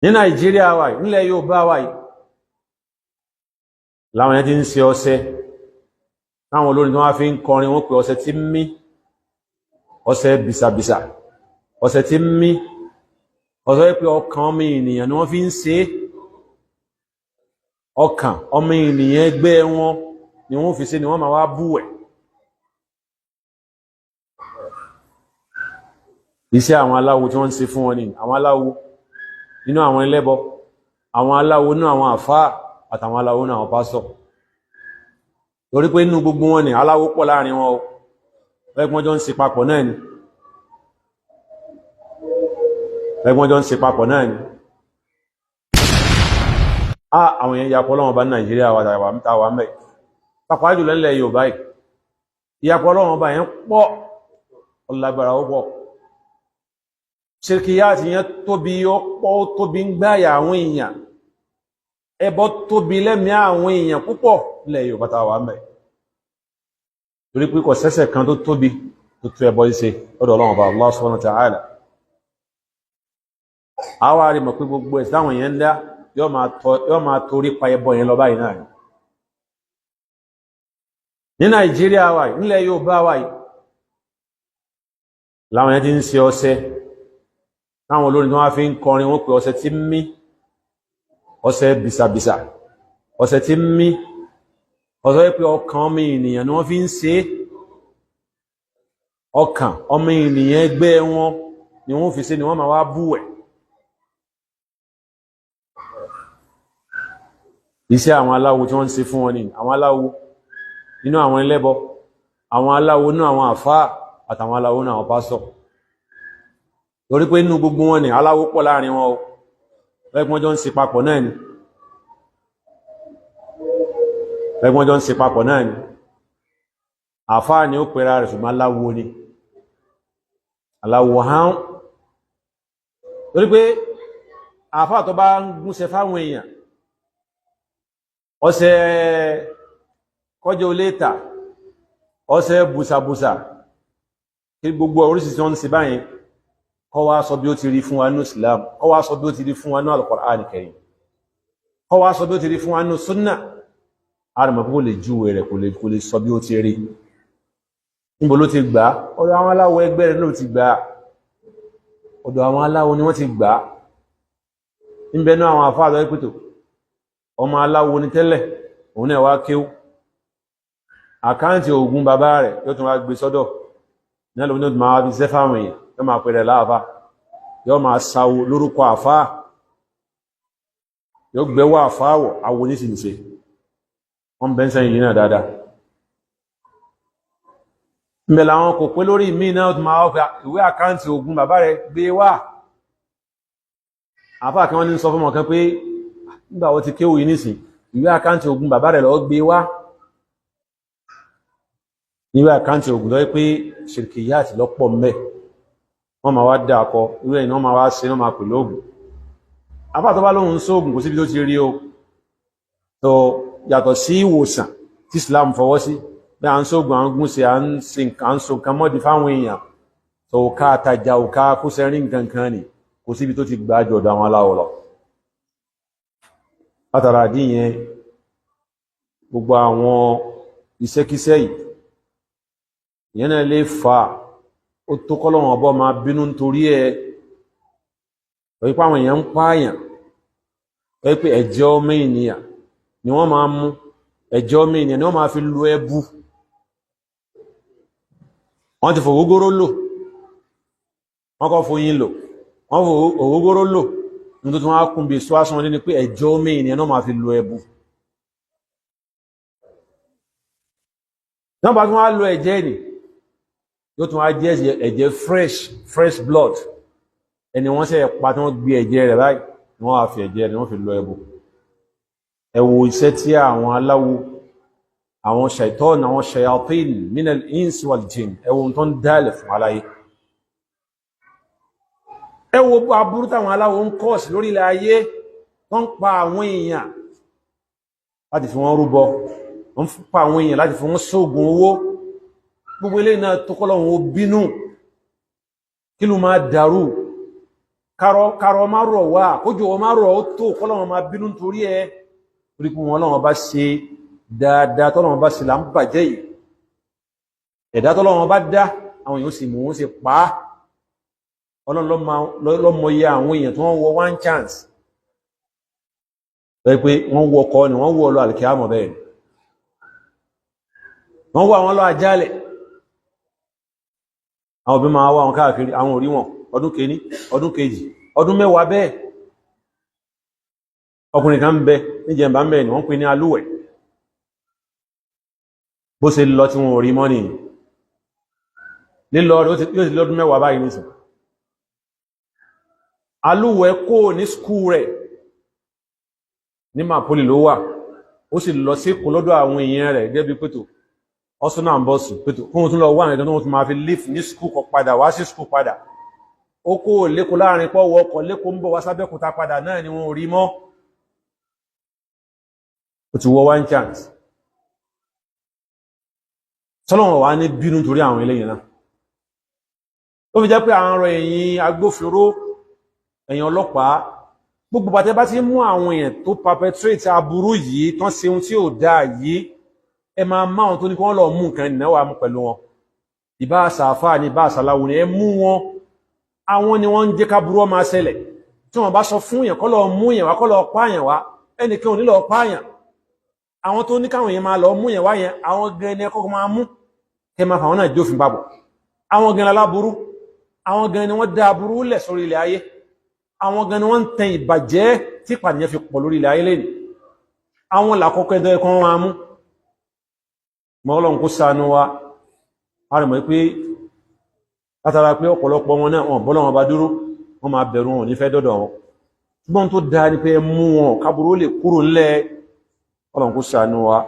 ní Nàìjíríà wa yìí, nílẹ̀ Yorùbá wa yìí láwọn yẹn ti ń ṣe ọṣẹ táwọn olórin tí wọ́n fi ń kọrin wọ́n pè ọṣẹ tí ń mí, ọṣẹ bìsàbìsà, ọṣẹ tí ń mí, ọṣẹ pé ọkàn ọmọ ènìyàn ni wọ́n fi ń ṣe, ọkàn ọmọ ènìyàn ẹgbẹ́ wọn ni wọ́n fi ṣe, ni wọ́n máa wá bú ẹ̀. Iṣẹ́ àwọn aláwo tí wọ́n ń ṣe fún wọn ni àwọn aláwo nínú àwọn ẹlẹ́bọ, àwọn aláwo nínú àwọn àfáà àtàwọn aláwo nínú àwọn pásítọ̀. Torí pé nínú gbogbo wọn ni aláwo pọ̀ láàrin wọn o, ẹgbọ́n jọ ń ṣe papọ̀ náà ni, ẹgbọ́n jọ ń ṣe papọ̀ náà ni. Àwọn èèyàn yapọ̀ Ọlọ́run bá ní Nàìjíríà wà tàwà mẹ́, pàápàá jùlọ nílẹ̀ Yorùbá yìí, ìyapọ̀ Ọlọ́run bá yẹn pọ̀, ọlágbára ó pọ̀. Ṣirkiyati yẹn tóbi, ó pọ̀, ó tóbi ń gbáyà àwọn èèyàn, ẹbọ tóbi lẹ́mìí àwọn èèyàn púpọ̀ nílẹ̀ Yorùbá tàwà mẹ́. Torí pé kò sẹ́ṣẹ̀ kan tó tóbi tó tó ẹbọ ṣe lọ́dọ̀ Ọlọ́run bá Allah subhanahu wa ta'ala. Àwa rí mọ̀ pé gbogbo ẹ̀ táwọn èèyàn ń dá yóò máa torí pa ẹbọ yẹn lọ báyìí náà. Ní Nàìjíríà wa yìí, nílẹ̀ Yorùbá wa yìí láwọn yẹn ti ń ṣe ọṣẹ táwọn olórin tí wọ́n fi ń kọrin wọ́n pè ọṣẹ tí ń mí, ọṣẹ bìsàbìsà, ọṣẹ tí ń mí, ọṣẹ pé ọkàn ọmọ ènìyàn ni wọ́n fi ń ṣe, ọkàn ọmọ ènìyàn ẹgbẹ́ wọn ni wọ́n fi ṣe, ni wọ́n máa wá bú ẹ̀. Iṣẹ́ àwọn aláwo tí wọ́n ń ṣe fún wọn ni àwọn aláwo nínú àwọn ẹlẹ́bọ, àwọn aláwo nínú àwọn àfáà àtàwọn aláwo nínú àwọn pásítọ̀. Torí pé nínú gbogbo wọn ni aláwo pọ̀ láàrin wọn o, ẹgbọ́n jọ ń ṣe papọ̀ náà ni, ẹgbọ́n jọ ń ṣe papọ̀ náà ni. Àfáà ni ó pera rẹ̀ ṣùgbọ́n aláwo ni, aláwo hán. Torí pé àfáà tó bá ń gúnṣẹ́ fáwọn èèyàn, ọṣẹ kọjọ oléta, ọṣẹ bùsàbùsà, kí gbogbo oríṣìí tí wọ́n ń ṣe báyìí, kọ́ wá sọ bí ó ti rí fún wa ní Islam, kọ́ wá sọ bí ó ti rí fún wa ní Al-Qur'an Karim, kọ́ wá sọ bí ó ti rí fún wa ní Sunnah. Àrùmọ̀ kó lè júwe rẹ̀, kò lè sọ bí ó ti rí. Níbo ló ti gbà? Ọ̀dọ̀ àwọn aláwo ẹgbẹ́ rẹ̀ ló ti gbà, ọ̀dọ̀ àwọn aláwo ni wọ́n ti gbà. Níbẹ̀ náà àwọn àfáà lọ́wọ́ pẹ̀tò ọmọ aláwo ni tẹ́lẹ̀, òun náà wá kéwú, àkáǹtì ògùn bàbá rẹ̀ yóò tún wá gbé sọ́dọ̀ náà, lóun náà máa fi sẹ́fà àwọn èèyàn, yóò máa pẹ̀rẹ̀ láàfá, yóò máa sáwó lórúkọ àfáà, yóò gbẹ́wọ́ àfáàwọ̀ awo ní sínsẹ. Wọ́n bẹ́ ń sẹ́yìn yìí náà dáadáa. Ìbẹ̀lẹ̀ àwọn kò pé lórí mí náà tún máa wọ́pẹ́ ìwé àkáǹtì ògùn bàbá rẹ̀ gbé wá. Àfáà kí wọ́n ní sọ fún ọmọ kan pé nígbà wọ́n ti kéwù yìí nísìn, ìwé àkáǹtì ògùn bàbá rẹ̀ lọ gbé wá. Ìwé àkáǹtì ògùn tó yẹ pé ṣirkiyati lọ́pọ̀ mẹ́, wọ́n máa wá dákọ ìwé ìná máa wá ṣe, wọ́n máa pè lóògùn. Àfáà tó bá lóhun sóògùn kò síbi tó ti rí o. tó yàtọ̀ sí ìwòsàn tí Islam fọwọ́ sí, bí a ń sóògùn, à ń gúnṣe, à ń ṣe nǹkan, à ń so nǹkan mọ́dí fáwọn èèyàn, tó ká tajà òká kó sẹ́rí nǹkan kan ni, kò síbi tó ti gbájọ ọ̀dọ̀ àwọn aláwọ̀ lọ. Látara dí yẹn, gbogbo àwọn iṣẹ́kíṣẹ́ yìí, ìyẹn náà lè fà ó tó kọ́lọ́wọ̀n ọbọ̀ máa bínú nítorí torí pé àwọn èèyàn ń pààyàn, torí pé ẹ̀jẹ̀ ọmọ ènìyàn ni wọ́n máa mú, ẹ̀jẹ̀ ọmọ ènìyàn ni wọ́n máa fi lu ẹbú. Wọ́n ti fògógóró lò, wọ́n kọ́ fòyín lò, wọ́n fògógóró lò, ní tó tún wá kún bí sọ́ásán wọn ní pé ẹ̀jẹ̀ ọmọ ènìyàn náà máa fi lu ẹbú. Náà bá tún wá lo ẹ̀jẹ̀ ni, yóò tún wá jẹ́ ẹ̀jẹ̀ fresh blood, ẹni wọ́n ṣe pa tí wọ́n gbé ẹ̀jẹ̀ rẹ̀ báyìí, wọ́n á fi ẹ̀jẹ̀ rẹ̀ wọ́n fi lu ẹbú. Ẹ wo iṣẹ́ tí àwọn aláwo, àwọn ṣàìtọ́nù, àwọn ṣayatin minal insi wal jinn, ẹ wo tó ń dálẹ̀ fún aláyé. Ẹ wo aburú táwọn aláwo ń kọ́ sí lórí ilẹ̀ ayé, tó ń pa àwọn èèyàn láti fi wọ́n rúbọ, wọ́n ń pa àwọn èèyàn láti fi wọ́n sóògùn owó. Gbogbo ilé náà tó kọ́lọ́hun ó bínú, kí ló máa dàrú, kárọ má rọ̀ wá kójò wọn má rọ̀ ó tó kọ́lọ́wọ́n má bínú torí ẹ torí pé wọn lọ́wọ́n bá ṣe dáadáa tọ́lọ́wọ́n bá ṣe là ń bàjẹ́ yìí ẹ̀dá tọ́lọ́wọ́n bá dá àwọn èèyàn sì mú wọn sì pa á ọlọ́run lọ́mọ iye àwọn èèyàn tí wọ́n wọ one chance pé wọ́n wọ ọkọ ni wọ́n wọ ọlọ́ àlùkìyámọ̀ bẹ́ẹ̀ wọ́n wọ àwọn lọ àjálẹ̀ àwọn òbí máa wá wọn káàkiri àwọn orí wọn ọdún kìíní ọdún kejì ọdún mẹ́wàá bẹ́ẹ̀ ọkùnrin kan ń bẹ níjẹ̀mbá ń bẹ ni wọ́n pè ní alúwẹ̀ bó ṣe lọ tí wọn ò rí mọ́ nìyí lílọ yóò ti lọ́dún mẹ́wàá báyìí nìsìn alúwẹ̀ kó ní skúù rẹ̀ ní Mapoli ló wà ó sì lọ sí kò lọ́dọ̀ àwọn èèyàn rẹ̀ gẹ́bí pẹ̀tò ọsún náà ń bọ́ sí pẹ̀tò kóhun tún lọ wà ní ẹ̀dọ́ tó máa fi líf ní skúù kọ padà wá sí skúù padà ó kó lẹ́kọ̀ọ́ láàrin pọ́wọ́ ọkọ̀ lẹ́kọ̀ọ́ ń bọ̀ wá sábẹ́kúta padà náà ni wọn ò rí mọ́ ó ti wọ one chance sọ́lọ́wọ̀n wá ní bínú torí àwọn eléyìn náà ó fi jẹ́ pé àwọn ọ̀rọ̀ ẹ̀yin agbófinró ẹ̀yin ọlọ́pàá gbogbo bàtẹ́ bá ti mú àwọn èèyàn tó perpetrate aburú yìí tán ṣe ohun tí ò dáa yìí ẹ máa máwọn tó ní kí wọ́n lọ mú nǹkan ìnáwó àmú pẹ̀lú wọn ìbá àsàáfà ní ìbá àsàláwò ní ẹ mú wọn àwọn ni wọ́n ń jẹ́ káburú ó máa ṣẹlẹ̀ tí wọ́n bá sọ fún èèyàn kó lọ mú èèyàn wá kó lọ pààyàn wá ẹnìkan ò ní lọ pààyàn àwọn tó ní káwọn èèyàn máa lọ mú èèyàn wá yẹn àwọn gan ni ẹkọ́ máa mú kẹ máa fàwọn náà jófin papọ̀ àwọn gan aláburú àwọn gan ni wọ́n dá aburú lẹ̀ sórí ilẹ̀ ayé àwọn gan ni wọ́n ń tẹ ìbàjẹ́ tí pàdìyàn fi pọ̀ lórí ilẹ̀ ayé lẹ́nu àwọn làkọ́kọ́ ẹ̀dọ́ ẹ̀kọ́ wọn mú mọ́ Ọlọ́run kó ṣàánú wa a rẹ̀ mọ̀ pé látara pé ọ̀pọ̀lọpọ̀ wọn náà wọn bọ́lọ́wọ́n bá dúró wọ́n máa bẹ̀rù wọn nífẹ̀ẹ́ dọ́dọ̀ wọn ṣùgbọ́n tó dáa ní pé mú wọn káburú lè kúrò ńlẹ̀ Ọlọ́run kó ṣàánú wa